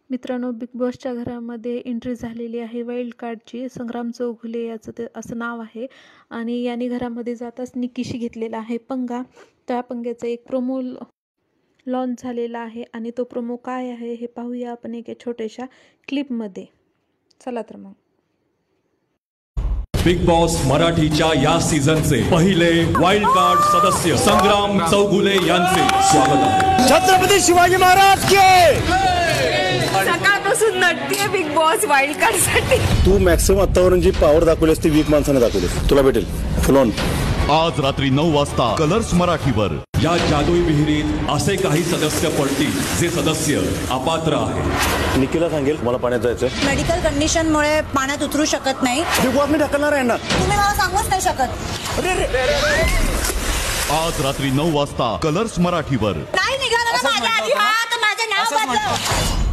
मित्रांनो, बिग बॉसच्या घरामध्ये एंट्री झालेली आहे वाईल्ड कार्डची. संग्राम चौघुले याचं ते असं नाव आहे आणि याने घरामध्ये जाताच निकीशी घेतलेला आहे पंगा. त्या पंग्याचा एक प्रोमो लॉन्च झालेला आहे आणि तो प्रोमो काय आहे हे पाहूया आपण एका छोट्याशा क्लिपमध्ये. चला तर मग. बिग बॉस मराठीच्या या सीझनचे पहिले वाईल्ड कार्ड सदस्य संग्राम चौगुले यांचे स्वागत आहे. छत्रपती शिवाजी महाराज के. सकाळपासून नटतीये बिग बॉस वाईल्ड कार्ड साठी. तू मॅक्सिमम आतावरून जी पॉवर दाखवलीस ती वीक माणसाने दाखवलीस. तुला भेटेल फुल ऑन. आज रात्री 9 वाजता कलर्स मराठीवर. या जादुई विहिरीत असे काही सदस्य पडतील जे सदस्य अपात्र आहे. निकीला सांगेल मला पाण्यात जायचंय. मेडिकल कंडिशन मुळे पाण्यात उतरू शकत नाही. बिग बॉस मी ढकलणार आहे ना. तुम्ही मला सांगूच नाही शकत. आज रात्री 9 वाजता कलर्स मराठीवर. नाही निघाला माझ्या आधी. हा तर माझं नाव बदल.